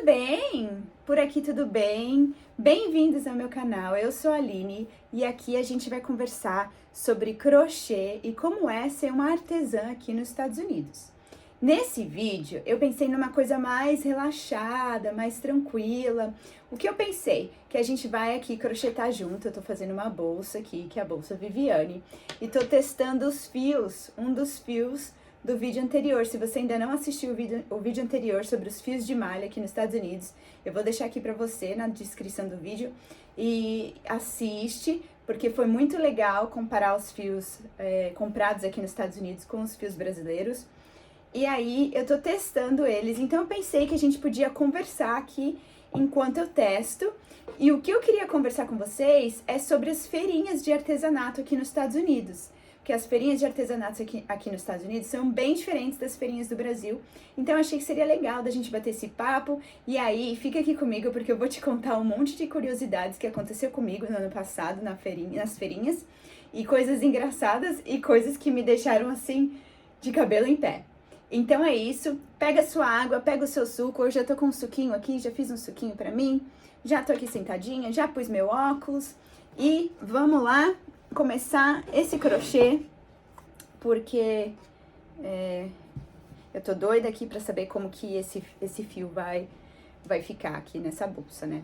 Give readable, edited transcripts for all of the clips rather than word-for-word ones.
tudo bem? Por aqui tudo bem? Bem-vindos ao meu canal, eu sou a Aline e aqui a gente vai conversar sobre crochê e como é ser uma artesã aqui nos Estados Unidos. Nesse vídeo eu pensei numa coisa mais relaxada, mais tranquila. O que eu pensei? Que a gente vai aqui crochetar junto, eu tô fazendo uma bolsa aqui, que é a bolsa Viviane, e tô testando os fios, um dos fios do vídeo anterior. Se você ainda não assistiu o vídeo anterior sobre os fios de malha aqui nos Estados Unidos, eu vou deixar aqui pra você na descrição do vídeo e assiste, porque foi muito legal comparar os fios comprados aqui nos Estados Unidos com os fios brasileiros. E aí eu tô testando eles, então eu pensei que a gente podia conversar aqui enquanto eu testo. E o que eu queria conversar com vocês é sobre as feirinhas de artesanato aqui nos Estados Unidos. Porque as feirinhas de artesanato aqui nos Estados Unidos são bem diferentes das feirinhas do Brasil. Então eu achei que seria legal da gente bater esse papo. E aí, fica aqui comigo porque eu vou te contar um monte de curiosidades que aconteceu comigo no ano passado nas feirinhas. E coisas engraçadas e coisas que me deixaram assim, de cabelo em pé. Então é isso, pega sua água, pega o seu suco. Eu já tô com um suquinho aqui, já fiz um suquinho pra mim. Já tô aqui sentadinha, já pus meu óculos. E vamos lá começar esse crochê, porque eu tô doida aqui pra saber como que esse fio vai ficar aqui nessa bolsa, né?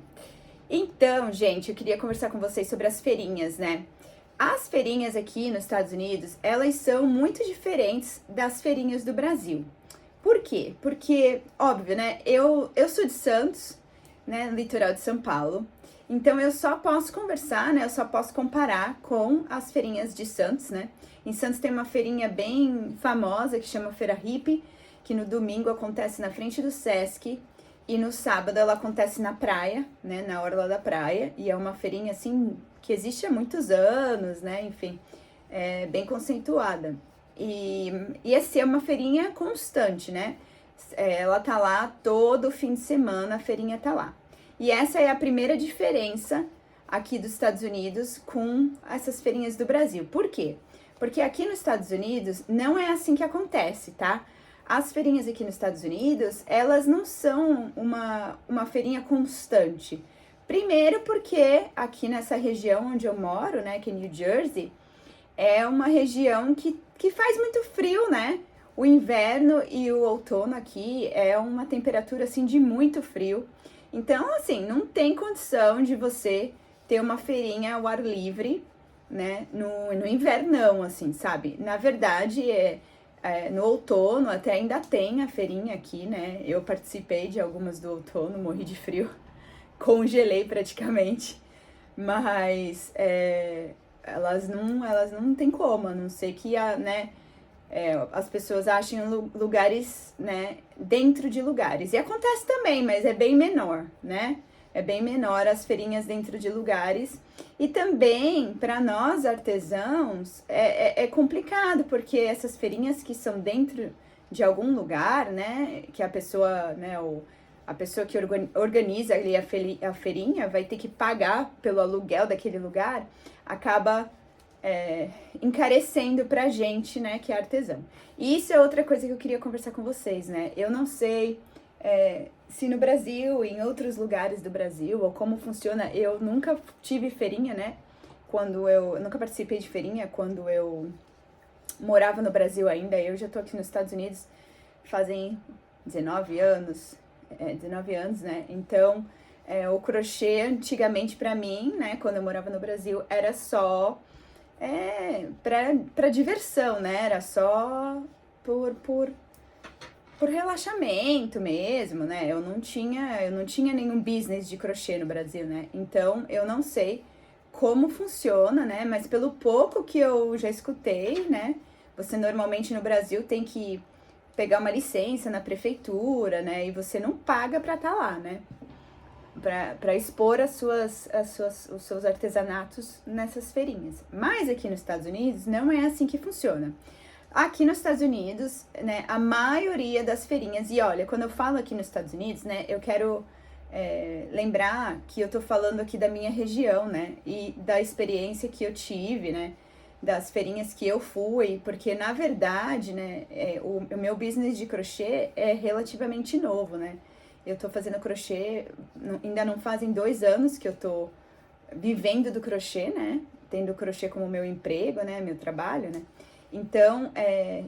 Então, gente, eu queria conversar com vocês sobre as feirinhas, né? As feirinhas aqui nos Estados Unidos, elas são muito diferentes das feirinhas do Brasil. Por quê? Porque, óbvio, né? Eu sou de Santos, né? Litoral de São Paulo. Então, eu só posso conversar, né? Eu só posso comparar com as feirinhas de Santos, né? Em Santos tem uma feirinha bem famosa que chama Feira Hippie, que no domingo acontece na frente do Sesc e no sábado ela acontece na praia, né? Na orla da praia. E é uma feirinha, assim, que existe há muitos anos, né? Enfim, é bem conceituada. E essa é uma feirinha constante, né? Ela tá lá todo fim de semana, a feirinha tá lá. E essa é a primeira diferença aqui dos Estados Unidos com essas feirinhas do Brasil. Por quê? Porque aqui nos Estados Unidos não é assim que acontece, tá? As feirinhas aqui nos Estados Unidos, elas não são uma feirinha constante. Primeiro porque aqui nessa região onde eu moro, né, que é New Jersey, é uma região que faz muito frio, né? O inverno e o outono aqui é uma temperatura, assim, de muito frio. Então, assim, não tem condição de você ter uma feirinha ao ar livre, né, no invernão, assim, sabe? Na verdade, no outono até ainda tem a feirinha aqui, né? Eu participei de algumas do outono, morri de frio, congelei praticamente, mas elas não tem como, a não ser que né, as pessoas achem lugares, né, dentro de lugares. E acontece também, mas é bem menor, né? É bem menor as feirinhas dentro de lugares. E também, para nós artesãos, é complicado, porque essas feirinhas que são dentro de algum lugar, né, que a pessoa, né, a pessoa que organiza ali a feirinha vai ter que pagar pelo aluguel daquele lugar, acaba encarecendo pra gente, né, que é artesão. E isso é outra coisa que eu queria conversar com vocês, né? Eu não sei se no Brasil, em outros lugares do Brasil, ou como funciona. Eu nunca tive feirinha, né? Eu nunca participei de feirinha quando eu morava no Brasil ainda. Eu já tô aqui nos Estados Unidos fazem 19 anos, 19 anos, né? Então, o crochê antigamente pra mim, né, quando eu morava no Brasil, era só pra diversão, né? Era só por relaxamento mesmo, né? Eu não tinha nenhum business de crochê no Brasil, né? Então, eu não sei como funciona, né? Mas pelo pouco que eu já escutei, né? Você normalmente no Brasil tem que pegar uma licença na prefeitura, né? E você não paga pra estar lá, né? Pra expor os seus artesanatos nessas feirinhas. Mas aqui nos Estados Unidos não é assim que funciona. Aqui nos Estados Unidos, né, a maioria das feirinhas, e olha, quando eu falo aqui nos Estados Unidos, né, eu quero lembrar que eu tô falando aqui da minha região, né, e da experiência que eu tive, né, das feirinhas que eu fui, porque na verdade, né, o meu business de crochê é relativamente novo, né. eu tô fazendo crochê, ainda não fazem 2 anos que eu tô vivendo do crochê, né? Tendo o crochê como meu emprego, né? Meu trabalho, né? Então,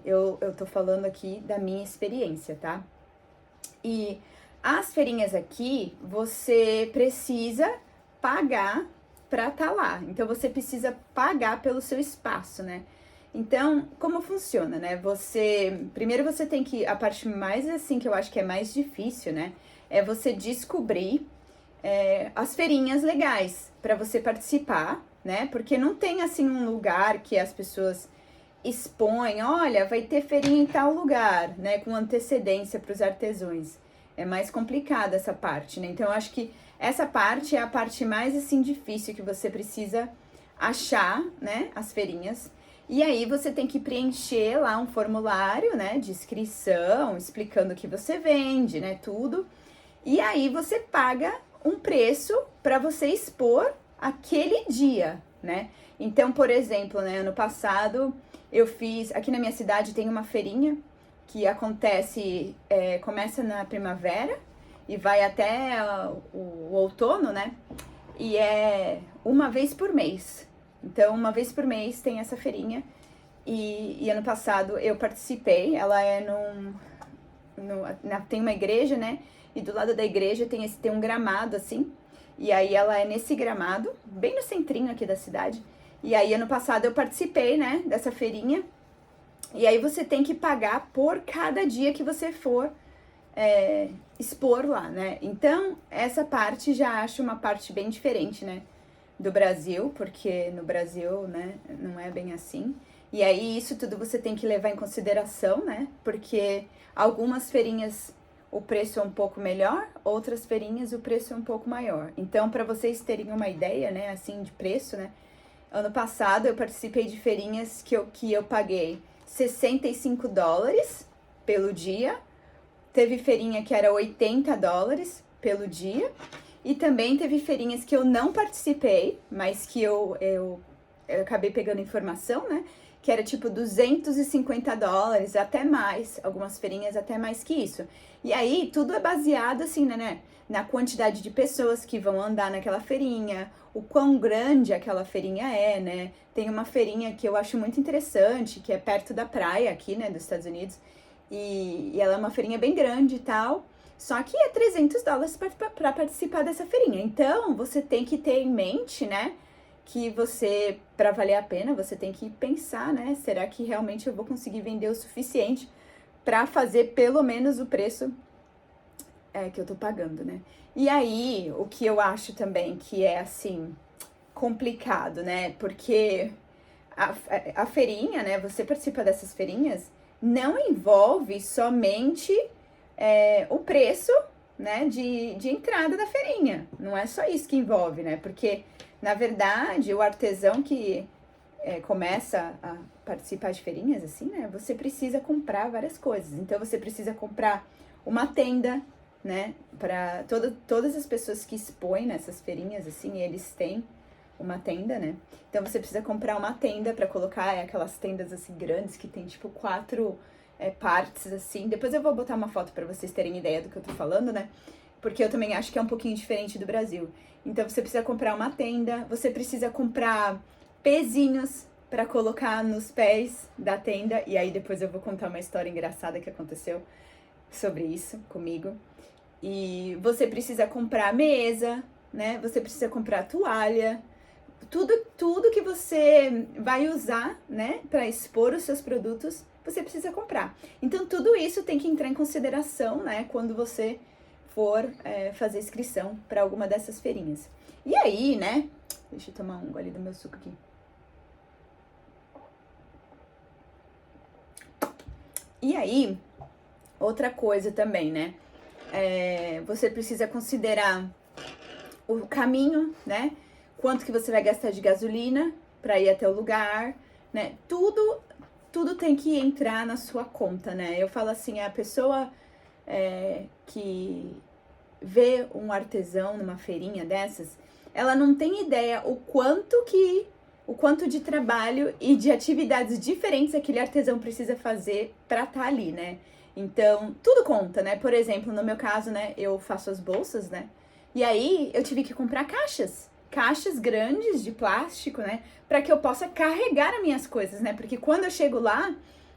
eu tô falando aqui da minha experiência, tá? E as feirinhas aqui, você precisa pagar pra estar lá. Então, você precisa pagar pelo seu espaço, né? Então, como funciona, né? Primeiro você tem que, a parte mais assim, que eu acho que é mais difícil, né? É você descobrir as feirinhas legais para você participar, né? Porque não tem assim um lugar que as pessoas expõem, olha, vai ter feirinha em tal lugar, né? Com antecedência para os artesãos. É mais complicada essa parte, né? Então eu acho que essa parte é a parte mais assim difícil que você precisa achar, né? As feirinhas. E aí você tem que preencher lá um formulário, né? De inscrição, explicando o que você vende, né? Tudo. E aí você paga um preço para você expor aquele dia, né? Então, por exemplo, né, ano passado eu fiz, aqui na minha cidade tem uma feirinha que acontece, começa na primavera e vai até o outono, né? E é uma vez por mês. Então, uma vez por mês tem essa feirinha. E ano passado eu participei, ela é tem uma igreja, né? E do lado da igreja tem um gramado, assim. E aí ela é nesse gramado, bem no centrinho aqui da cidade. E aí ano passado eu participei, né, dessa feirinha. E aí você tem que pagar por cada dia que você for expor lá, né? Então, essa parte já acho uma parte bem diferente, né, do Brasil, porque no Brasil, né, não é bem assim. E aí isso tudo você tem que levar em consideração, né? Porque algumas feirinhas o preço é um pouco melhor, outras feirinhas o preço é um pouco maior. Então, para vocês terem uma ideia, né, assim, de preço, né? Ano passado eu participei de feirinhas que eu paguei $65 pelo dia. Teve feirinha que era $80 pelo dia. E também teve feirinhas que eu não participei, mas que eu acabei pegando informação, né? Que era tipo $250, até mais, algumas feirinhas até mais que isso. E aí, tudo é baseado assim, né? Na quantidade de pessoas que vão andar naquela feirinha, o quão grande aquela feirinha é, né? Tem uma feirinha que eu acho muito interessante, que é perto da praia aqui, né, dos Estados Unidos. E ela é uma feirinha bem grande e tal. Só que é $300 para participar dessa feirinha. Então, você tem que ter em mente, né? Que você, para valer a pena, você tem que pensar, né? Será que realmente eu vou conseguir vender o suficiente para fazer pelo menos o preço que eu tô pagando, né? E aí, o que eu acho também que é, assim, complicado, né? Porque a feirinha, né? Você participa dessas feirinhas, não envolve somente o preço, né? De entrada da feirinha. Não é só isso que envolve, né? Porque na verdade, o artesão que começa a participar de feirinhas, assim, né? Você precisa comprar várias coisas. Então, você precisa comprar uma tenda, né? Para todas as pessoas que expõem nessas feirinhas, assim, eles têm uma tenda, né? Então, você precisa comprar uma tenda para colocar aquelas tendas, assim, grandes, que tem, tipo, 4 partes, assim. Depois eu vou botar uma foto para vocês terem ideia do que eu tô falando, né? Porque eu também acho que é um pouquinho diferente do Brasil. Então, você precisa comprar uma tenda, você precisa comprar pezinhos para colocar nos pés da tenda. E aí, depois eu vou contar uma história engraçada que aconteceu sobre isso comigo. E você precisa comprar mesa, né? Você precisa comprar toalha. Tudo que você vai usar, né? Para expor os seus produtos, você precisa comprar. Então, tudo isso tem que entrar em consideração, né? Quando você for fazer inscrição para alguma dessas feirinhas. E aí, né? Deixa eu tomar um gole do meu suco aqui. E aí, outra coisa também, né? Você precisa considerar o caminho, né? Quanto que você vai gastar de gasolina para ir até o lugar, né? Tudo tem que entrar na sua conta, né? Eu falo assim, a pessoa que vê um artesão numa feirinha dessas, ela não tem ideia o quanto de trabalho e de atividades diferentes aquele artesão precisa fazer para estar ali, né? Então, tudo conta, né? Por exemplo, no meu caso, né, eu faço as bolsas, né? E aí eu tive que comprar caixas grandes de plástico, né, para que eu possa carregar as minhas coisas, né? Porque quando eu chego lá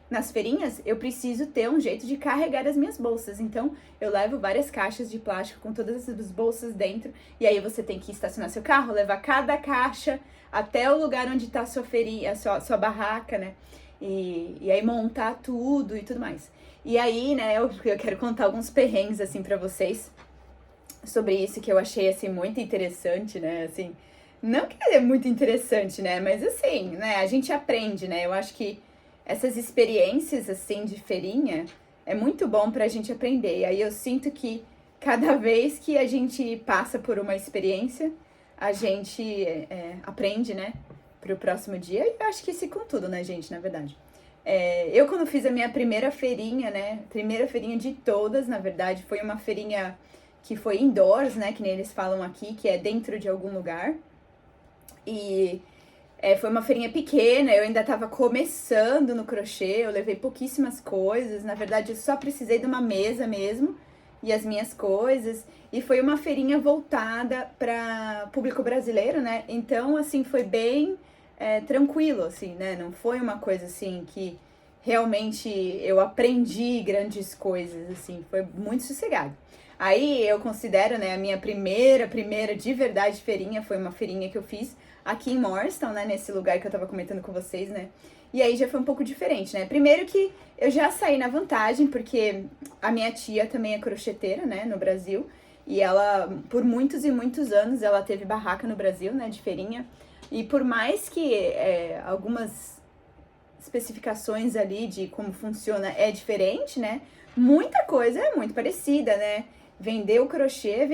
nas feirinhas, eu preciso ter um jeito de carregar as minhas bolsas. Então, eu levo várias caixas de plástico com todas as bolsas dentro, e aí você tem que estacionar seu carro, levar cada caixa até o lugar onde tá a sua feirinha, a sua barraca, né? E aí montar tudo e tudo mais. E aí, né, eu quero contar alguns perrengues, assim, pra vocês sobre isso que eu achei, assim, muito interessante, né, assim, não que é muito interessante, né, mas assim, né, a gente aprende, né, eu acho que essas experiências, assim, de feirinha é muito bom pra gente aprender, e aí eu sinto que cada vez que a gente passa por uma experiência, a gente aprende, né, pro próximo dia, e eu acho que isso com tudo, né, gente, na verdade. Eu, quando fiz a minha primeira feirinha, né, primeira feirinha de todas, na verdade, foi uma feirinha que foi indoors, né, que nem eles falam aqui, que é dentro de algum lugar. E foi uma feirinha pequena, eu ainda tava começando no crochê, eu levei pouquíssimas coisas, na verdade eu só precisei de uma mesa mesmo e as minhas coisas. E foi uma feirinha voltada para público brasileiro, né, então assim, foi bem tranquilo, assim, né, não foi uma coisa assim que realmente eu aprendi grandes coisas, assim, foi muito sossegado. Aí eu considero, né, a minha primeira de verdade feirinha foi uma feirinha que eu fiz aqui em Morristown, né, nesse lugar que eu tava comentando com vocês, né, e aí já foi um pouco diferente, né, primeiro que eu já saí na vantagem, porque a minha tia também é crocheteira, né, no Brasil, e ela, por muitos e muitos anos, ela teve barraca no Brasil, né, de feirinha, e por mais que algumas especificações ali de como funciona é diferente, né, muita coisa é muito parecida, né, vender o crochê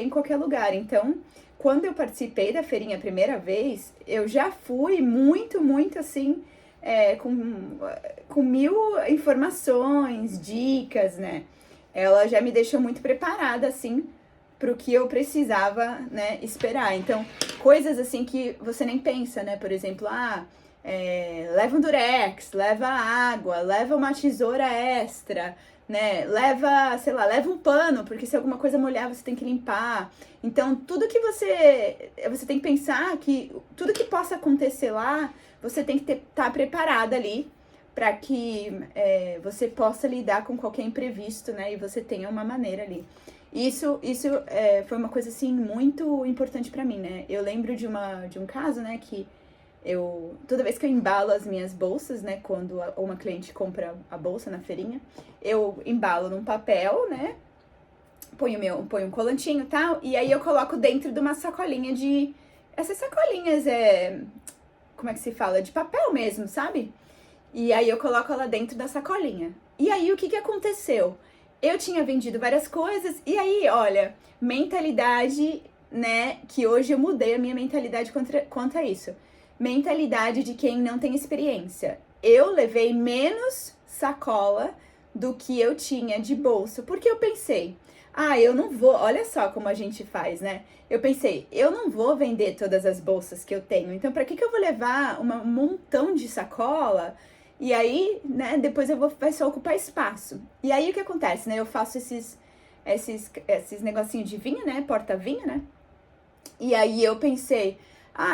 em qualquer lugar. Então, quando eu participei da feirinha a primeira vez, eu já fui muito assim, com mil informações, dicas, né? Ela já me deixou muito preparada, assim, pro que eu precisava, né, esperar. Então, coisas assim que você nem pensa, né? Por exemplo, leva um durex, leva água, leva uma tesoura extra, né? Leva, sei lá, leva um pano, porque se alguma coisa molhar, você tem que limpar. Então, tudo que você tem que pensar que tudo que possa acontecer lá, você tem que estar preparada ali para que você possa lidar com qualquer imprevisto, né? E você tenha uma maneira ali. Isso foi uma coisa, assim, muito importante para mim, né? Eu lembro de um caso, né, que toda vez que eu embalo as minhas bolsas, né, quando uma cliente compra a bolsa na feirinha, eu embalo num papel, né, ponho um colantinho e tal, e aí eu coloco dentro de uma sacolinha essas sacolinhas, como é que se fala? De papel mesmo, sabe? E aí eu coloco ela dentro da sacolinha. E aí o que aconteceu? Eu tinha vendido várias coisas, e aí, olha, mentalidade, né, que hoje eu mudei a minha mentalidade quanto a isso. Mentalidade de quem não tem experiência. Eu levei menos sacola do que eu tinha de bolsa, porque eu pensei, eu não vou, olha só como a gente faz, né? Eu pensei, eu não vou vender todas as bolsas que eu tenho, então pra que eu vou levar um montão de sacola? E aí, né, depois vai só ocupar espaço. E aí o que acontece, né? Eu faço esses negocinhos de vinho, né? Porta-vinho, né? E aí eu pensei,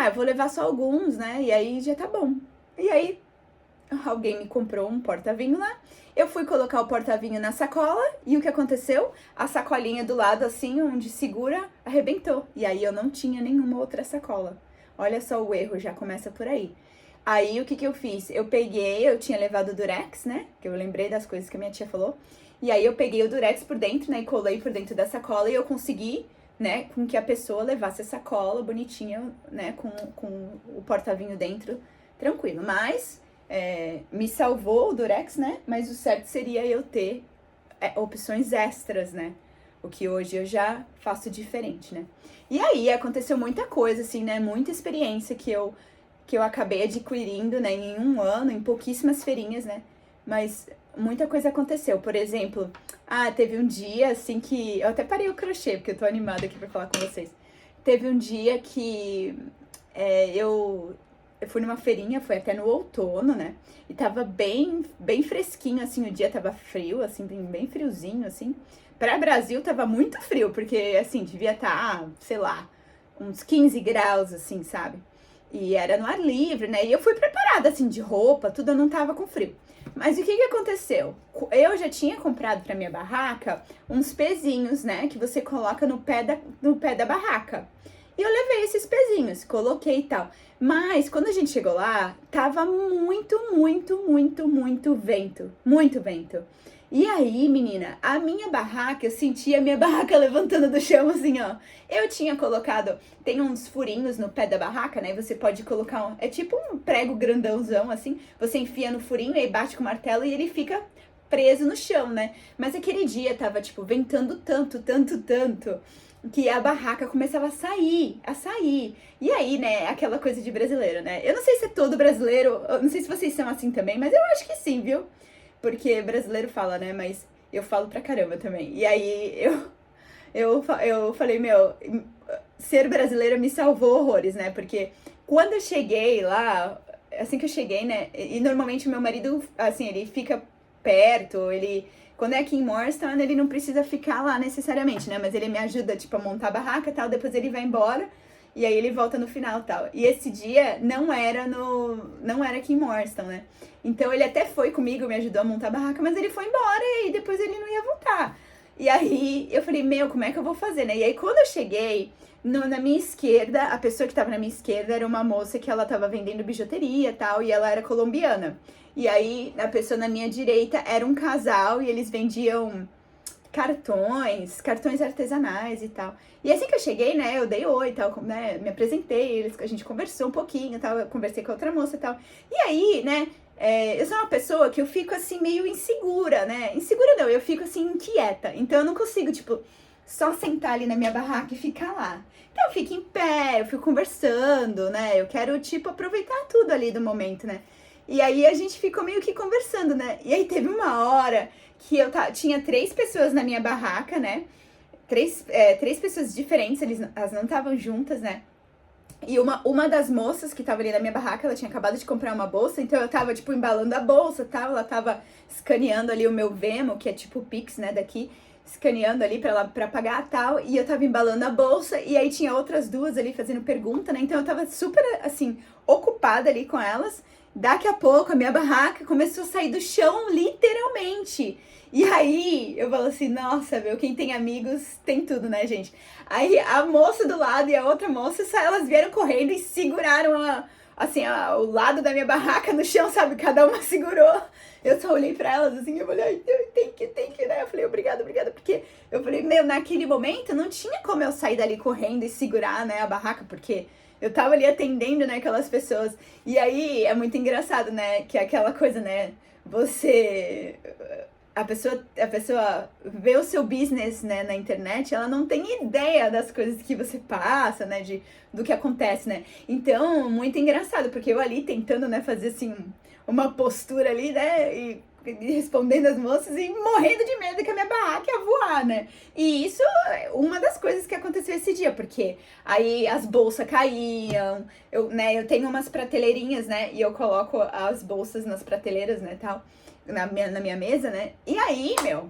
eu vou levar só alguns, né? E aí já tá bom. E aí alguém me comprou um porta-vinho lá. Eu fui colocar o porta-vinho na sacola e o que aconteceu? A sacolinha do lado, assim, onde segura, arrebentou. E aí eu não tinha nenhuma outra sacola. Olha só o erro, já começa por aí. Aí o que eu fiz? Eu tinha levado o durex, né? Que eu lembrei das coisas que a minha tia falou. E aí eu peguei o durex por dentro, né? E colei por dentro da sacola e eu consegui, né, com que a pessoa levasse a sacola bonitinha, né, com o porta-vinho dentro, tranquilo. Mas me salvou o durex, né? Mas o certo seria eu ter opções extras, né? O que hoje eu já faço diferente, né? E aí aconteceu muita coisa, assim, né? Muita experiência que eu acabei adquirindo, né, em um ano, em pouquíssimas feirinhas, né, mas muita coisa aconteceu. Por exemplo, teve um dia, assim, que eu até parei o crochê, porque eu tô animada aqui pra falar com vocês. Teve um dia que eu eu fui numa feirinha, foi até no outono, né? E tava bem fresquinho, assim, o dia tava frio, assim, bem friozinho, assim. Pra Brasil tava muito frio, porque, assim, devia estar, sei lá, uns 15 graus, assim, sabe? E era no ar livre, né? E eu fui preparada, assim, de roupa, tudo, eu não tava com frio. Mas o que aconteceu? Eu já tinha comprado pra minha barraca uns pezinhos, né? Que você coloca no pé da barraca. E eu levei esses pezinhos, coloquei e tal. Mas quando a gente chegou lá, tava muito vento. Muito vento. E aí, menina, a minha barraca, eu senti a minha barraca levantando do chão, assim, ó. Eu tinha colocado, tem uns furinhos no pé da barraca, né? Você pode colocar, é tipo um prego grandãozão, assim. Você enfia no furinho e bate com o martelo e ele fica preso no chão, né? Mas aquele dia tava, tipo, ventando tanto, que a barraca começava a sair. E aí, né, aquela coisa de brasileiro, né? Eu não sei se é todo brasileiro, eu não sei se vocês são assim também, mas eu acho que sim, viu? Porque brasileiro fala, né? Mas eu falo pra caramba também. E aí eu falei, meu, ser brasileira me salvou horrores, né? Porque quando eu cheguei lá, assim que eu cheguei, né? E normalmente o meu marido, assim, ele fica perto, ele. Quando é aqui em Morristown, ele não precisa ficar lá necessariamente, né? Mas ele me ajuda, tipo, a montar a barraca e tal, depois ele vai embora. E aí ele volta no final e tal. E esse dia não era aqui em Morristown, né? Então ele até foi comigo, me ajudou a montar a barraca, mas ele foi embora e depois ele não ia voltar. E aí eu falei, meu, como é que eu vou fazer, né? E aí quando eu cheguei, na minha esquerda, a pessoa que tava na minha esquerda era uma moça que ela tava vendendo bijuteria e tal, e ela era colombiana. E aí a pessoa na minha direita era um casal e eles vendiam cartões artesanais e tal. E assim que eu cheguei, né, eu dei oi e tal, né, me apresentei, a gente conversou um pouquinho e tal, eu conversei com a outra moça e tal. E aí, né, eu sou uma pessoa que eu fico assim meio insegura, né? Insegura não, eu fico assim inquieta. Então eu não consigo, tipo, só sentar ali na minha barraca e ficar lá. Então eu fico em pé, eu fico conversando, né? Eu quero, tipo, aproveitar tudo ali do momento, né? E aí a gente ficou meio que conversando, né? E aí teve uma hora que tinha 3 pessoas na minha barraca, né? Três pessoas diferentes, elas não estavam juntas, né? E uma das moças que tava ali na minha barraca, ela tinha acabado de comprar uma bolsa, então eu tava, tipo, embalando a bolsa e tal, ela tava escaneando ali o meu Venmo, que é tipo o Pix, né, daqui, escaneando ali pra pagar e tal, e eu tava embalando a bolsa, e aí tinha outras duas ali fazendo pergunta, né, então eu tava super, assim, ocupada ali com elas. Daqui a pouco a minha barraca começou a sair do chão, literalmente. E aí eu falo assim, nossa, meu, quem tem amigos tem tudo, né, gente? Aí a moça do lado e a outra moça, elas vieram correndo e seguraram o lado da minha barraca no chão, sabe? Cada uma segurou. Eu só olhei pra elas assim, eu falei, ai, tem que, né? Eu falei, obrigada, porque eu falei, meu, naquele momento não tinha como eu sair dali correndo e segurar, né, a barraca, porque eu tava ali atendendo, né, aquelas pessoas. E aí é muito engraçado, né, que é aquela coisa, né, a pessoa vê o seu business, né, na internet, ela não tem ideia das coisas que você passa, né, do que acontece, né. Então, muito engraçado, porque eu ali tentando, né, fazer, assim, uma postura ali, né, e respondendo as moças e morrendo de medo que a minha barraca ia voar, né. E isso é uma das coisas que aconteceu esse dia, porque aí as bolsas caíam, eu tenho umas prateleirinhas, né, e eu coloco as bolsas nas prateleiras, né, tal, na minha mesa, né? E aí, meu,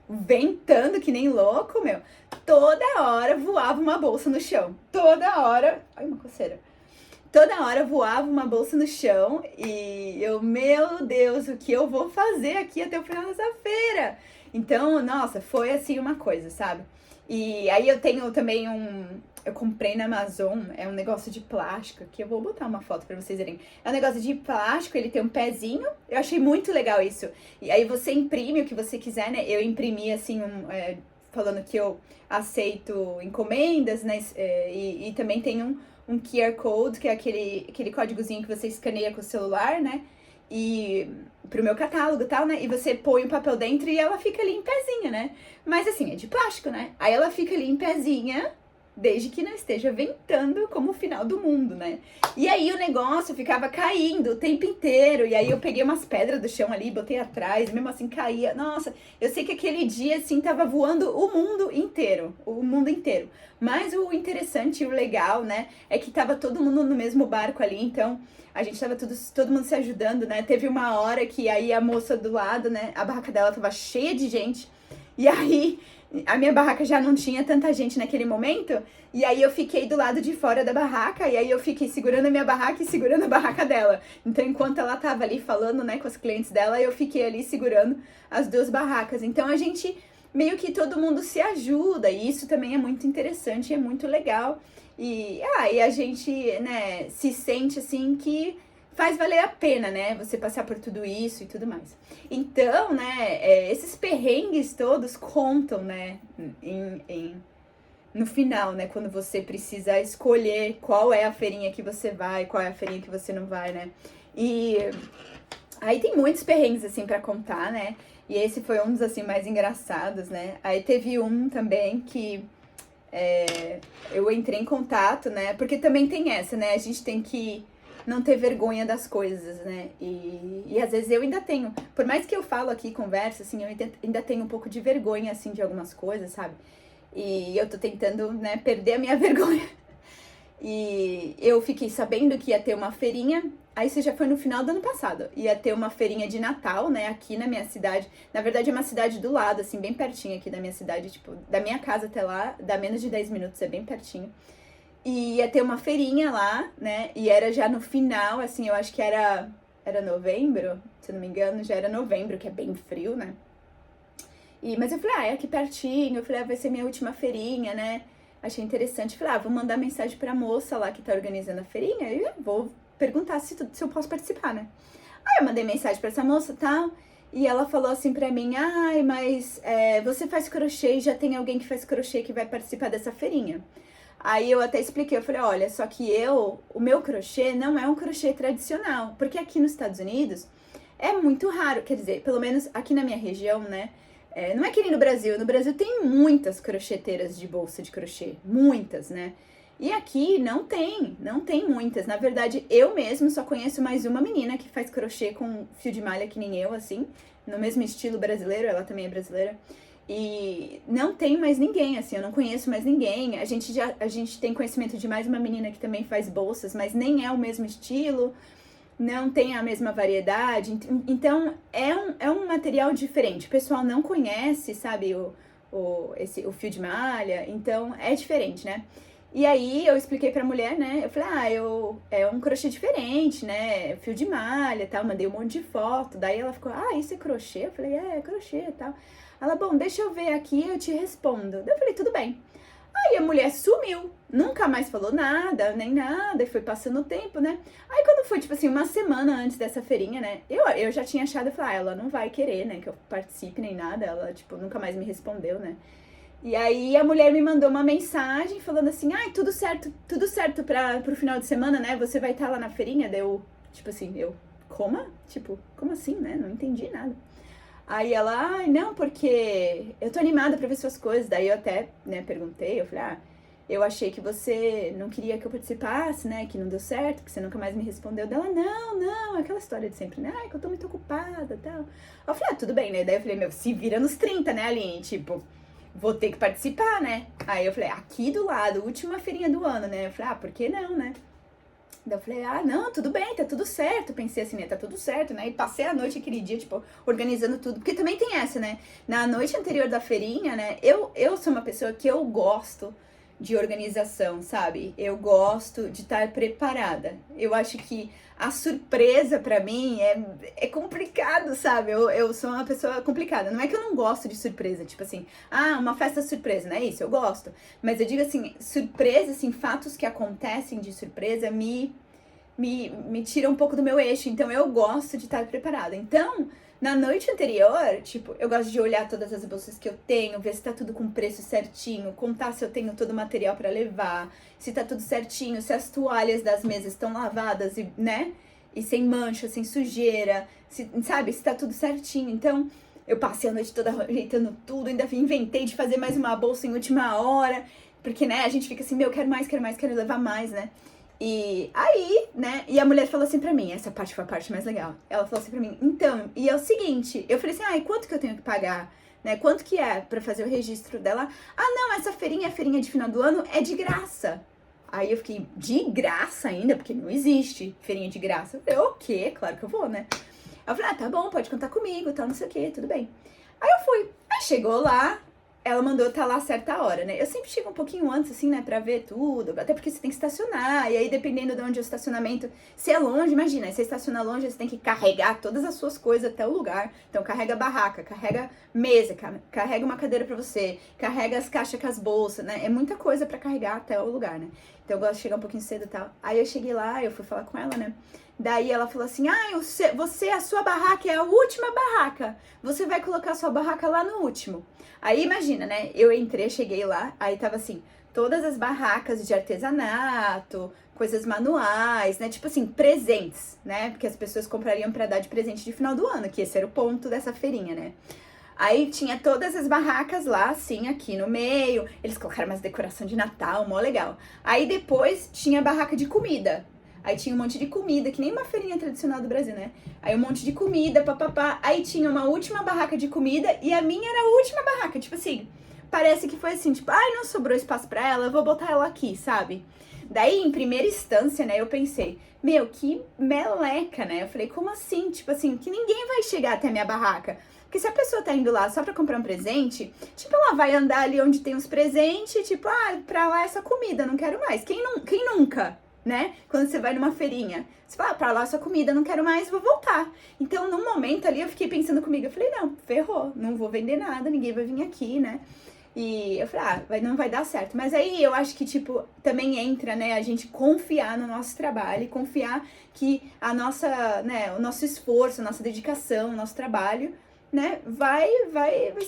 ventando que nem louco, meu, toda hora voava uma bolsa no chão. Toda hora. Ai, uma coceira. Toda hora voava uma bolsa no chão e eu, meu Deus, o que eu vou fazer aqui até o final dessa feira? Então, nossa, foi assim uma coisa, sabe? E aí eu tenho também eu comprei na Amazon, é um negócio de plástico, que eu vou botar uma foto pra vocês verem. É um negócio de plástico, ele tem um pezinho, eu achei muito legal isso. E aí você imprime o que você quiser, né? Eu imprimi, assim, falando que eu aceito encomendas, né? E também tem um QR Code, que é aquele códigozinho que você escaneia com o celular, né? E pro meu catálogo e tal, né? E você põe o papel dentro e ela fica ali em pezinha, né? Mas assim, é de plástico, né? Aí ela fica ali em pezinha desde que não esteja ventando como o final do mundo, né? E aí o negócio ficava caindo o tempo inteiro, e aí eu peguei umas pedras do chão ali, botei atrás, mesmo assim caía. Nossa, eu sei que aquele dia, assim, tava voando o mundo inteiro, Mas o interessante e o legal, né, é que tava todo mundo no mesmo barco ali, então a gente tava todo mundo se ajudando, né? Teve uma hora que aí a moça do lado, né, a barraca dela tava cheia de gente, e aí a minha barraca já não tinha tanta gente naquele momento, e aí eu fiquei do lado de fora da barraca, e aí eu fiquei segurando a minha barraca e segurando a barraca dela. Então, enquanto ela tava ali falando, né, com os clientes dela, eu fiquei ali segurando as duas barracas. Então, a gente, meio que todo mundo se ajuda, e isso também é muito interessante, é muito legal. E a gente, né, se sente, assim, que faz valer a pena, né, você passar por tudo isso e tudo mais. Então, né, esses perrengues todos contam, né, no final, né, quando você precisa escolher qual é a feirinha que você vai, qual é a feirinha que você não vai, né. E aí tem muitos perrengues, assim, pra contar, né, e esse foi um dos, assim, mais engraçados, né. Aí teve um também que eu entrei em contato, né, porque também tem essa, né, a gente tem que não ter vergonha das coisas, né? E às vezes eu ainda tenho, por mais que eu falo aqui, converso, assim, eu ainda tenho um pouco de vergonha, assim, de algumas coisas, sabe? E eu tô tentando, né, perder a minha vergonha. E eu fiquei sabendo que ia ter uma feirinha, aí isso já foi no final do ano passado. Ia ter uma feirinha de Natal, né, aqui na minha cidade. Na verdade, é uma cidade do lado, assim, bem pertinho aqui da minha cidade, tipo, da minha casa até lá, dá menos de 10 minutos, é bem pertinho. E ia ter uma feirinha lá, né? E era já no final, assim, eu acho que era novembro, se eu não me engano, já era novembro, que é bem frio, né? Mas eu falei, é aqui pertinho. Eu falei, vai ser minha última feirinha, né? Achei interessante. Falei, vou mandar mensagem pra moça lá que tá organizando a feirinha e eu vou perguntar se eu posso participar, né? Aí eu mandei mensagem pra essa moça e tal. E ela falou assim pra mim, mas você faz crochê e já tem alguém que faz crochê que vai participar dessa feirinha. Aí eu até expliquei, eu falei, olha, só que o meu crochê não é um crochê tradicional, porque aqui nos Estados Unidos é muito raro, quer dizer, pelo menos aqui na minha região, né, não é que nem no Brasil tem muitas crocheteiras de bolsa de crochê, muitas, né, e aqui não tem muitas, na verdade eu mesmo só conheço mais uma menina que faz crochê com fio de malha que nem eu, assim, no mesmo estilo brasileiro, ela também é brasileira. E não tem mais ninguém, assim, eu não conheço mais ninguém. A gente tem conhecimento de mais uma menina que também faz bolsas, mas nem é o mesmo estilo, não tem a mesma variedade. Então, é um material diferente. O pessoal não conhece, sabe, o fio de malha, então é diferente, né? E aí eu expliquei pra mulher, né? Eu falei, é um crochê diferente, né? Fio de malha e tal, mandei um monte de foto. Daí ela ficou, isso é crochê? Eu falei, é crochê e tal. Ela, bom, deixa eu ver aqui, eu te respondo. Daí eu falei, tudo bem. Aí a mulher sumiu, nunca mais falou nada, nem nada, e foi passando o tempo, né? Aí quando foi, tipo assim, uma semana antes dessa feirinha, né? Eu já tinha achado, eu falei, ela não vai querer, né, que eu participe nem nada. Ela, tipo, nunca mais me respondeu, né? E aí a mulher me mandou uma mensagem falando assim, tudo certo pro final de semana, né? Você vai estar lá na feirinha? Daí eu, tipo assim, como? Tipo, como assim, né? Não entendi nada. Aí ela, não, porque eu tô animada pra ver suas coisas. Daí eu até, né, perguntei, eu falei, eu achei que você não queria que eu participasse, né, que não deu certo, que você nunca mais me respondeu. Dela, não, aquela história de sempre, né, que eu tô muito ocupada e tal. Eu falei, tudo bem, né, daí eu falei, se vira nos 30, né, Aline, tipo, vou ter que participar, né. Aí eu falei, aqui do lado, última feirinha do ano, né, eu falei, por que não, né. Daí eu falei, não, tudo bem, tá tudo certo. Pensei assim, né, tá tudo certo, né? E passei a noite aquele dia, tipo, organizando tudo. Porque também tem essa, né? Na noite anterior da feirinha, né, eu sou uma pessoa que eu gosto de organização, sabe? Eu gosto de estar preparada. Eu acho que a surpresa pra mim é complicado, sabe? Eu sou uma pessoa complicada. Não é que eu não gosto de surpresa, tipo assim, uma festa surpresa, não é isso? Eu gosto. Mas eu digo assim, surpresa, assim, fatos que acontecem de surpresa me tira um pouco do meu eixo. Então eu gosto de estar preparada. Então, na noite anterior, tipo, eu gosto de olhar todas as bolsas que eu tenho, ver se tá tudo com preço certinho, contar se eu tenho todo o material pra levar, se tá tudo certinho, se as toalhas das mesas estão lavadas e, né, e sem mancha, sem sujeira, sabe, se tá tudo certinho. Então, eu passei a noite toda ajeitando tudo, ainda inventei de fazer mais uma bolsa em última hora. Porque, né, a gente fica assim, meu, quero mais, quero levar mais, né? E aí, né, e a mulher falou assim pra mim, essa parte foi a parte mais legal. Ela falou assim pra mim, então, e é o seguinte, eu falei assim, e quanto que eu tenho que pagar? Né, quanto que é pra fazer o registro dela? Ah, não, essa feirinha, a feirinha de final do ano, é de graça. Aí eu fiquei, de graça ainda? Porque não existe feirinha de graça. Eu falei, o quê? Claro que eu vou, né? Aí eu falei, tá bom, pode contar comigo, tal, não sei o quê, tudo bem. Aí eu fui. Aí chegou lá, ela mandou estar lá a certa hora, né? Eu sempre chego um pouquinho antes, assim, né, pra ver tudo, até porque você tem que estacionar, e aí dependendo de onde é o estacionamento, se é longe, imagina, se você estaciona longe, você tem que carregar todas as suas coisas até o lugar. Então carrega a barraca, carrega mesa, carrega uma cadeira pra você, carrega as caixas com as bolsas, né? É muita coisa pra carregar até o lugar, né? Então eu gosto de chegar um pouquinho cedo e tal. Aí eu cheguei lá, eu fui falar com ela, né? Daí ela falou assim, você, a sua barraca é a última barraca. Você vai colocar a sua barraca lá no último. Aí imagina, né? Eu entrei, cheguei lá, aí tava assim, todas as barracas de artesanato, coisas manuais, né? Tipo assim, presentes, né? Porque as pessoas comprariam pra dar de presente de final do ano, que esse era o ponto dessa feirinha, né? Aí tinha todas as barracas lá, assim, aqui no meio. Eles colocaram umas decoração de Natal, mó legal. Aí depois tinha a barraca de comida. Aí tinha um monte de comida, que nem uma feirinha tradicional do Brasil, né? Aí um monte de comida, papapá. Aí tinha uma última barraca de comida e a minha era a última barraca. Tipo assim, parece que foi assim, tipo, não sobrou espaço pra ela, eu vou botar ela aqui, sabe? Daí, em primeira instância, né, eu pensei, meu, que meleca, né? Eu falei, como assim? Tipo assim, que ninguém vai chegar até a minha barraca. Porque se a pessoa tá indo lá só pra comprar um presente, tipo, ela vai andar ali onde tem os presentes, tipo, pra lá essa comida, não quero mais. Quem nunca? Né? Quando você vai numa feirinha, você fala, pra lá essa comida, não quero mais, vou voltar. Então, num momento ali, eu fiquei pensando comigo, eu falei, não, ferrou, não vou vender nada, ninguém vai vir aqui, né? E eu falei, não vai dar certo. Mas aí eu acho que, tipo, também entra, né, a gente confiar no nosso trabalho, confiar que a nossa, né, o nosso esforço, a nossa dedicação, o nosso trabalho, né, vai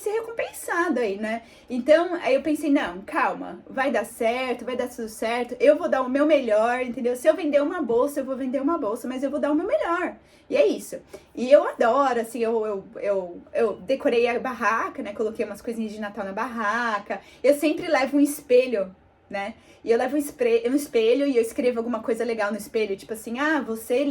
ser recompensado aí, né? Então, aí eu pensei, não, calma, vai dar certo, vai dar tudo certo, eu vou dar o meu melhor, entendeu? Se eu vender uma bolsa, eu vou vender uma bolsa, mas eu vou dar o meu melhor. E é isso. E eu adoro, assim, eu decorei a barraca, né, coloquei umas coisinhas de Natal na barraca, eu sempre levo um espelho, né? E eu levo um espelho e eu escrevo alguma coisa legal no espelho, tipo assim,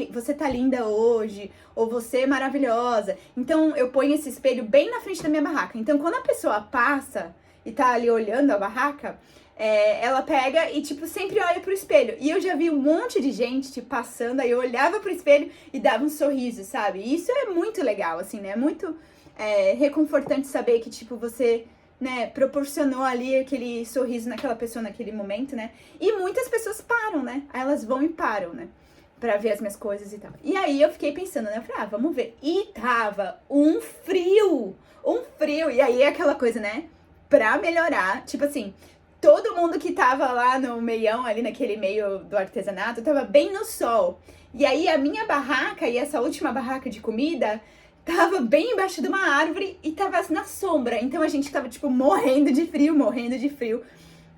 você tá linda hoje, ou você é maravilhosa. Então eu ponho esse espelho bem na frente da minha barraca. Então quando a pessoa passa e tá ali olhando a barraca, ela pega e, tipo, sempre olha pro espelho. E eu já vi um monte de gente, tipo, passando, aí eu olhava pro espelho e dava um sorriso, sabe? E isso é muito legal, assim, né? É muito reconfortante saber que, tipo, você, né, proporcionou ali aquele sorriso naquela pessoa naquele momento, né? E muitas pessoas param, né? Aí elas vão e param, né? Pra ver as minhas coisas e tal. E aí eu fiquei pensando, né? Eu falei, vamos ver. E tava um frio. E aí aquela coisa, né? Pra melhorar, tipo assim, todo mundo que tava lá no meião, ali naquele meio do artesanato, tava bem no sol. E aí a minha barraca e essa última barraca de comida tava bem embaixo de uma árvore e tava na sombra. Então a gente tava, tipo, morrendo de frio.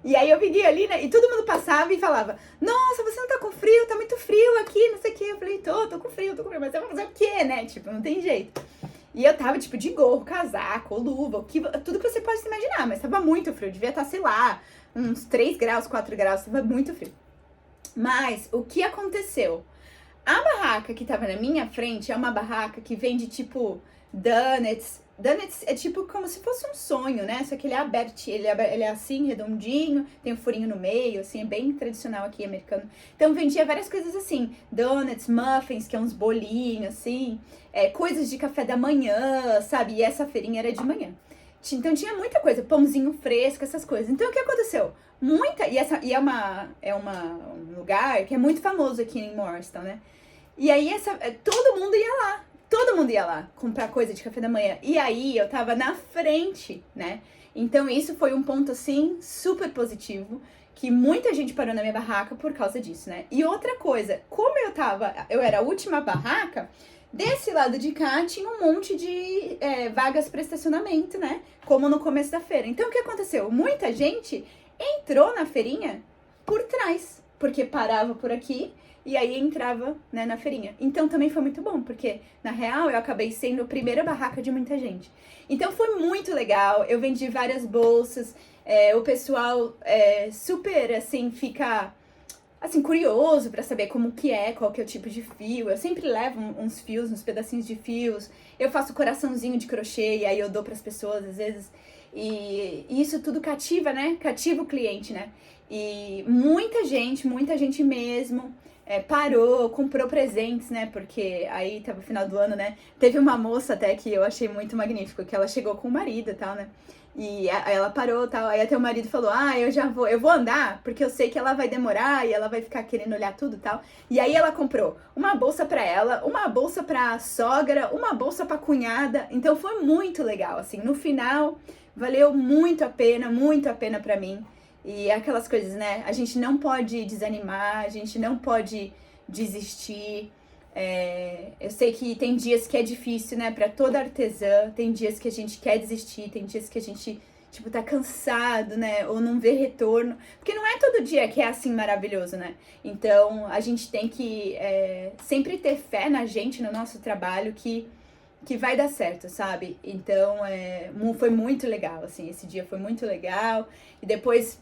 E aí eu peguei ali, né, e todo mundo passava e falava, nossa, você não tá com frio? Tá muito frio aqui, não sei o quê. Eu falei, tô com frio, mas eu vou fazer o quê, né? Tipo, não tem jeito. E eu tava, tipo, de gorro, casaco, luva, tudo que você pode se imaginar, mas tava muito frio, devia estar, sei lá, uns 3 graus, 4 graus, tava muito frio. Mas, o que aconteceu? A barraca que tava na minha frente é uma barraca que vende, tipo, donuts. Donuts é tipo como se fosse um sonho, né? Só que ele é aberto, ele é assim, redondinho, tem um furinho no meio, assim, é bem tradicional aqui, americano. Então vendia várias coisas assim, donuts, muffins, que é uns bolinhos, assim, coisas de café da manhã, sabe? E essa feirinha era de manhã. Então tinha muita coisa, pãozinho fresco, essas coisas. Então o que aconteceu? E é um lugar que é muito famoso aqui em Morristown, né? E aí todo mundo ia lá comprar coisa de café da manhã. E aí eu tava na frente, né? Então isso foi um ponto, assim, super positivo, que muita gente parou na minha barraca por causa disso, né? E outra coisa, como eu era a última barraca, desse lado de cá tinha um monte de vagas para estacionamento, né? Como no começo da feira. Então o que aconteceu? Muita gente entrou na feirinha por trás, porque parava por aqui e aí entrava, né, na feirinha. Então também foi muito bom, porque na real eu acabei sendo a primeira barraca de muita gente. Então foi muito legal, eu vendi várias bolsas, o pessoal super, assim, fica, assim, curioso pra saber como que qual que é o tipo de fio. Eu sempre levo uns fios, uns pedacinhos de fios, eu faço coraçãozinho de crochê e aí eu dou pras pessoas às vezes. E isso tudo cativa, né? Cativa o cliente, né? E muita gente mesmo parou, comprou presentes, né? Porque aí tava o final do ano, né? Teve uma moça até que eu achei muito magnífico, que ela chegou com o marido e tal, né? E aí ela parou e tal, aí até o marido falou, eu vou andar, porque eu sei que ela vai demorar e ela vai ficar querendo olhar tudo e tal. E aí ela comprou uma bolsa pra ela, uma bolsa pra sogra, uma bolsa pra cunhada, então foi muito legal, assim, no final valeu muito a pena pra mim. E aquelas coisas, né, a gente não pode desanimar, a gente não pode desistir. Eu sei que tem dias que é difícil, né, pra toda artesã, tem dias que a gente quer desistir, tem dias que a gente, tipo, tá cansado, né, ou não vê retorno, porque não é todo dia que é assim maravilhoso, né, então a gente tem que sempre ter fé na gente, no nosso trabalho, que vai dar certo, sabe? Então, foi muito legal, assim, esse dia foi muito legal, e depois,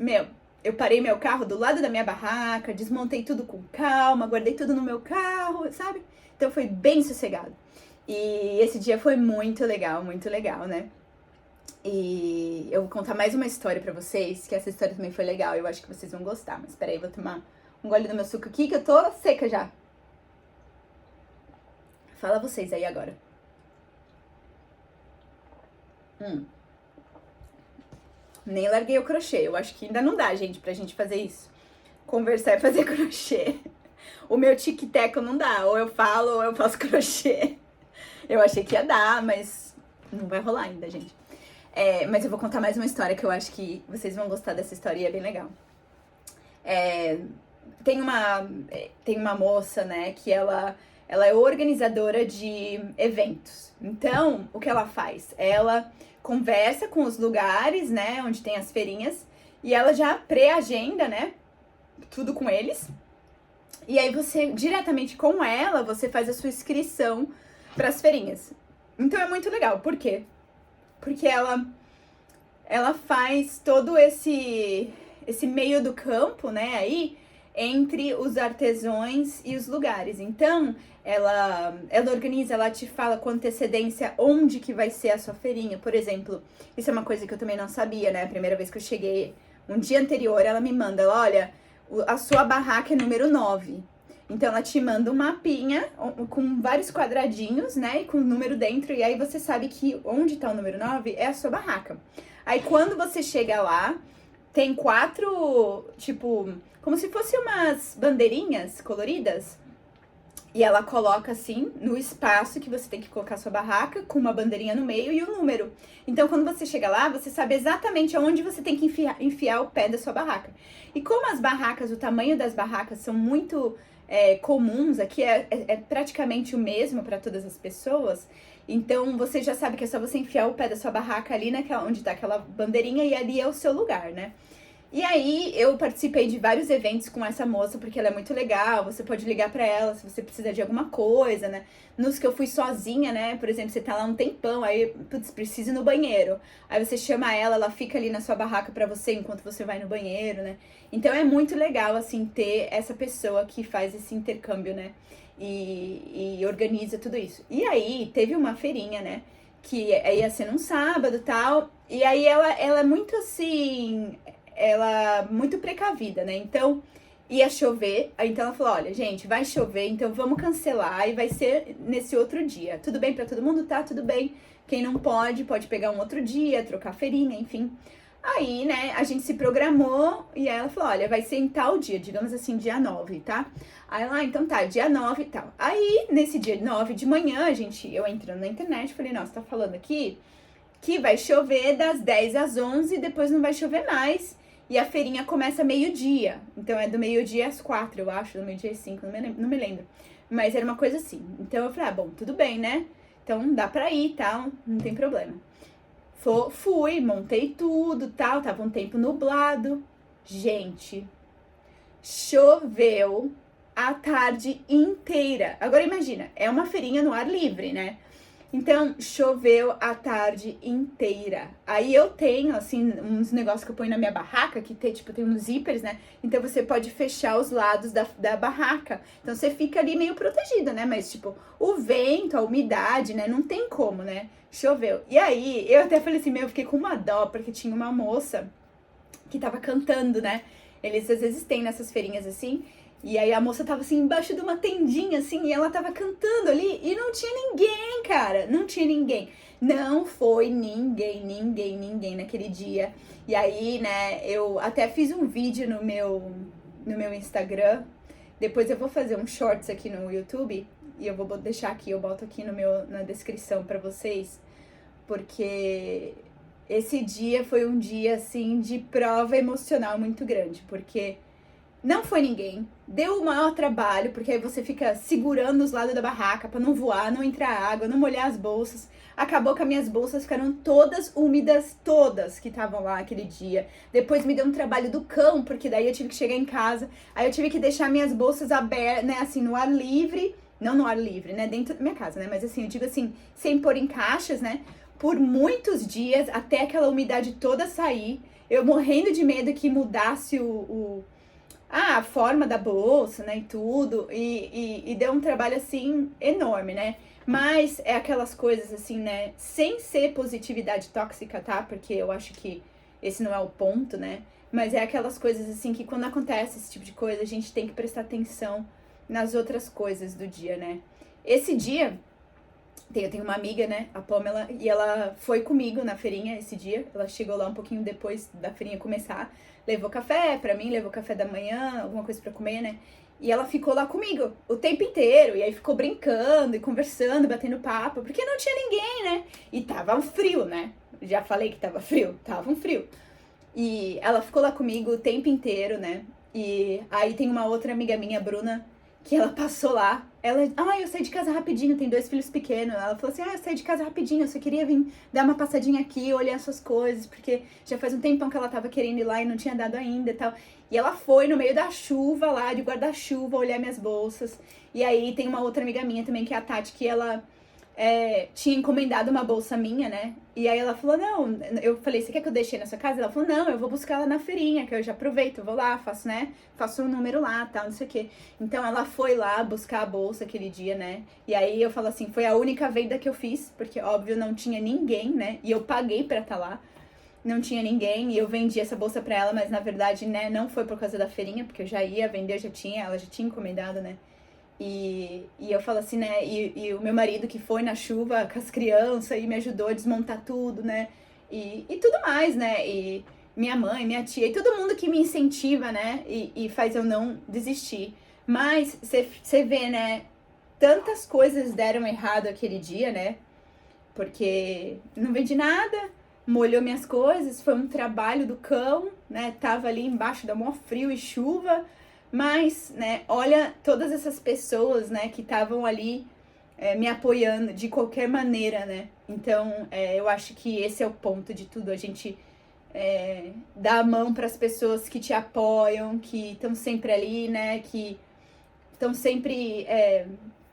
eu parei meu carro do lado da minha barraca, desmontei tudo com calma, guardei tudo no meu carro, sabe? Então foi bem sossegado. E esse dia foi muito legal, né? E eu vou contar mais uma história pra vocês, que essa história também foi legal, eu acho que vocês vão gostar. Mas peraí, eu vou tomar um gole do meu suco aqui, que eu tô seca já. Fala vocês aí agora. Nem larguei o crochê. Eu acho que ainda não dá, gente, pra gente fazer isso. Conversar e fazer crochê. O meu tic-teco não dá. Ou eu falo ou eu faço crochê. Eu achei que ia dar, mas não vai rolar ainda, gente. Mas eu vou contar mais uma história que eu acho que vocês vão gostar dessa história e é bem legal. Tem uma moça, né, que ela é organizadora de eventos. Então, o que ela faz? Ela conversa com os lugares, né, onde tem as feirinhas, e ela já pré-agenda, né, tudo com eles. E aí você, diretamente com ela, você faz a sua inscrição para as feirinhas. Então é muito legal. Por quê? Porque ela faz todo esse meio do campo, né, aí, entre os artesãos e os lugares. Então, ela organiza, ela te fala com antecedência onde que vai ser a sua feirinha. Por exemplo, isso é uma coisa que eu também não sabia, né? A primeira vez que eu cheguei, um dia anterior, ela me manda, olha, a sua barraca é número 9. Então, ela te manda um mapinha com vários quadradinhos, né? E com o número dentro. E aí, você sabe que onde tá o número 9 é a sua barraca. Aí, quando você chega lá, tem 4, tipo, como se fossem umas bandeirinhas coloridas. E ela coloca assim, no espaço que você tem que colocar sua barraca, com uma bandeirinha no meio e o número. Então, quando você chega lá, você sabe exatamente aonde você tem que enfiar o pé da sua barraca. E como as barracas, o tamanho das barracas são muito comuns, aqui é praticamente o mesmo para todas as pessoas, então você já sabe que é só você enfiar o pé da sua barraca ali onde tá aquela bandeirinha e ali é o seu lugar, né? E aí, eu participei de vários eventos com essa moça, porque ela é muito legal, você pode ligar pra ela se você precisa de alguma coisa, né? Nos que eu fui sozinha, né? Por exemplo, você tá lá um tempão, aí, putz, precisa ir no banheiro. Aí você chama ela fica ali na sua barraca pra você enquanto você vai no banheiro, né? Então é muito legal, assim, ter essa pessoa que faz esse intercâmbio, né? E organiza tudo isso. E aí, teve uma feirinha, né? Que ia ser num sábado e tal, e aí ela é muito assim... ela muito precavida, né? Então, ia chover. Aí, então, ela falou, olha, gente, vai chover, então vamos cancelar e vai ser nesse outro dia. Tudo bem pra todo mundo? Tá, tudo bem. Quem não pode pegar um outro dia, trocar feirinha, enfim. Aí, né, a gente se programou e ela falou, olha, vai ser em tal dia, digamos assim, dia 9, tá? Aí ela, então tá, dia 9 e tal. Aí, nesse dia 9 de manhã, eu entrando na internet, falei, nossa, tá falando aqui que vai chover das 10 às 11, depois não vai chover mais. E a feirinha começa meio-dia. Então é do meio-dia às 4, eu acho, do meio-dia às 5, não me lembro. Mas era uma coisa assim. Então eu falei, bom, tudo bem, né? Então dá pra ir e tal, não tem problema. Fui, montei tudo tal, tava um tempo nublado. Gente, choveu a tarde inteira. Agora imagina, é uma feirinha no ar livre, né? Então, choveu a tarde inteira. Aí eu tenho, assim, uns negócios que eu ponho na minha barraca, que tem, tipo, tem uns zíperes, né? Então você pode fechar os lados da barraca. Então você fica ali meio protegido, né? Mas, tipo, o vento, a umidade, né? Não tem como, né? Choveu. E aí, eu até falei assim, meu, eu fiquei com uma dó, porque tinha uma moça que tava cantando, né? Eles às vezes têm nessas feirinhas assim. E aí a moça tava assim embaixo de uma tendinha assim e ela tava cantando ali e não tinha ninguém, cara. Não tinha ninguém. Não foi ninguém naquele dia. E aí, né, eu até fiz um vídeo no meu Instagram. Depois eu vou fazer um shorts aqui no YouTube e eu vou deixar aqui, eu boto aqui na descrição pra vocês, porque esse dia foi um dia, assim, de prova emocional muito grande, porque não foi ninguém, deu o maior trabalho, porque aí você fica segurando os lados da barraca pra não voar, não entrar água, não molhar as bolsas. Acabou que as minhas bolsas ficaram todas úmidas, todas que estavam lá aquele dia. Depois me deu um trabalho do cão, porque daí eu tive que chegar em casa, aí eu tive que deixar minhas bolsas abertas, né, assim, no ar livre, não no ar livre, né, dentro da minha casa, né, mas assim, eu digo assim, sem pôr em caixas, né, por muitos dias, até aquela umidade toda sair, eu morrendo de medo que mudasse a forma da bolsa, né, e tudo, e deu um trabalho, assim, enorme, né, mas é aquelas coisas, assim, né, sem ser positividade tóxica, tá, porque eu acho que esse não é o ponto, né, mas é aquelas coisas, assim, que quando acontece esse tipo de coisa, a gente tem que prestar atenção nas outras coisas do dia, né. Esse dia, eu tenho uma amiga, né, a Pamela, e ela foi comigo na feirinha esse dia. Ela chegou lá um pouquinho depois da feirinha começar, levou café pra mim, levou café da manhã, alguma coisa pra comer, né, e ela ficou lá comigo o tempo inteiro, e aí ficou brincando e conversando, batendo papo, porque não tinha ninguém, né, e tava um frio, né, já falei que tava um frio, e ela ficou lá comigo o tempo inteiro, né, e aí tem uma outra amiga minha, Bruna, que ela passou lá, eu saí de casa rapidinho, tem 2 filhos pequenos, ela falou assim, eu saí de casa rapidinho, eu só queria vir dar uma passadinha aqui, olhar suas coisas, porque já faz um tempão que ela tava querendo ir lá e não tinha dado ainda e tal, e ela foi no meio da chuva lá, de guarda-chuva, olhar minhas bolsas, e aí tem uma outra amiga minha também, que é a Tati, que ela tinha encomendado uma bolsa minha, né? E aí ela falou, não, eu falei, você quer que eu deixe na sua casa? Ela falou, não, eu vou buscar ela na feirinha, que eu já aproveito, eu vou lá, faço um número lá, tal, não sei o quê. Então ela foi lá buscar a bolsa aquele dia, né? E aí eu falo assim, foi a única venda que eu fiz, porque óbvio não tinha ninguém, né? E eu paguei pra estar lá. Não tinha ninguém, e eu vendi essa bolsa pra ela, mas na verdade, né, não foi por causa da feirinha, porque eu já ia vender, ela já tinha encomendado, né? E eu falo assim, né, e o meu marido que foi na chuva com as crianças e me ajudou a desmontar tudo, né, e tudo mais, né, e minha mãe, minha tia, e todo mundo que me incentiva, né, e faz eu não desistir. Mas você vê, né, tantas coisas deram errado aquele dia, né, porque não vendi nada, molhou minhas coisas, foi um trabalho do cão, né, tava ali embaixo da maior frio e chuva. Mas, né, olha todas essas pessoas, né, que estavam ali me apoiando de qualquer maneira, né? Então, eu acho que esse é o ponto de tudo, a gente dar a mão para as pessoas que te apoiam, que estão sempre ali, né, que estão sempre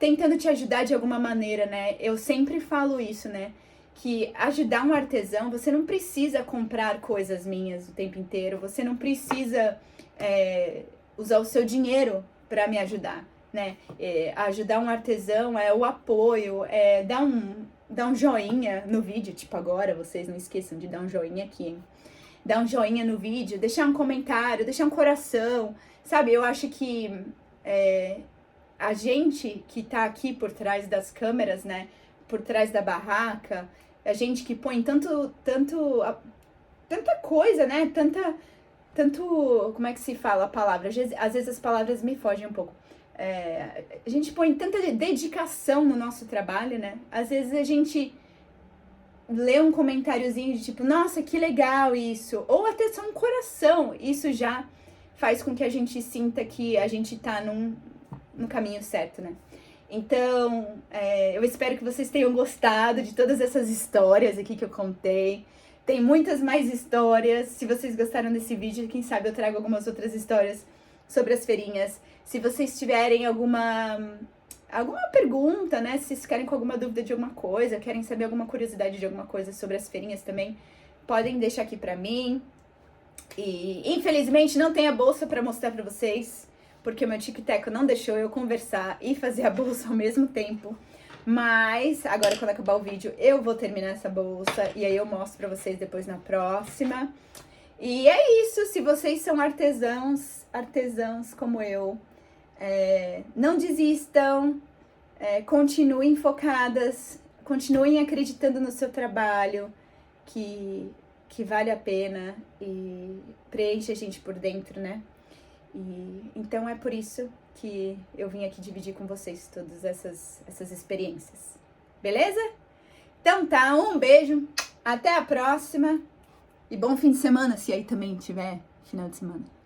tentando te ajudar de alguma maneira, né? Eu sempre falo isso, né? Que ajudar um artesão, você não precisa comprar coisas minhas o tempo inteiro, você não precisa usar o seu dinheiro para me ajudar, né? Ajudar um artesão é o apoio, dar um joinha no vídeo, tipo agora, vocês não esqueçam de dar um joinha aqui, hein? Dar um joinha no vídeo, deixar um comentário, deixar um coração, sabe? Eu acho que a gente que tá aqui por trás das câmeras, né? Por trás da barraca, a gente que põe tanta coisa, né? Tanto, como é que se fala a palavra? Às vezes as palavras me fogem um pouco. A gente põe tanta dedicação no nosso trabalho, né? Às vezes a gente lê um comentáriozinho de tipo, nossa, que legal isso. Ou até só um coração. Isso já faz com que a gente sinta que a gente tá no caminho certo, né? Então, eu espero que vocês tenham gostado de todas essas histórias aqui que eu contei. Tem muitas mais histórias. Se vocês gostaram desse vídeo, quem sabe eu trago algumas outras histórias sobre as feirinhas. Se vocês tiverem alguma pergunta, né? Se vocês querem com alguma dúvida de alguma coisa, querem saber alguma curiosidade de alguma coisa sobre as feirinhas também, podem deixar aqui pra mim. E infelizmente não tem a bolsa pra mostrar pra vocês, porque o meu tic-tac não deixou eu conversar e fazer a bolsa ao mesmo tempo. Mas agora, quando acabar o vídeo, eu vou terminar essa bolsa e aí eu mostro pra vocês depois na próxima. E é isso, se vocês são artesãos como eu, não desistam, continuem focadas, continuem acreditando no seu trabalho, que vale a pena e preenche a gente por dentro, né? E então é por isso que eu vim aqui dividir com vocês todas essas experiências. Beleza? Então tá, um beijo, até a próxima e bom fim de semana, se aí também tiver final de semana.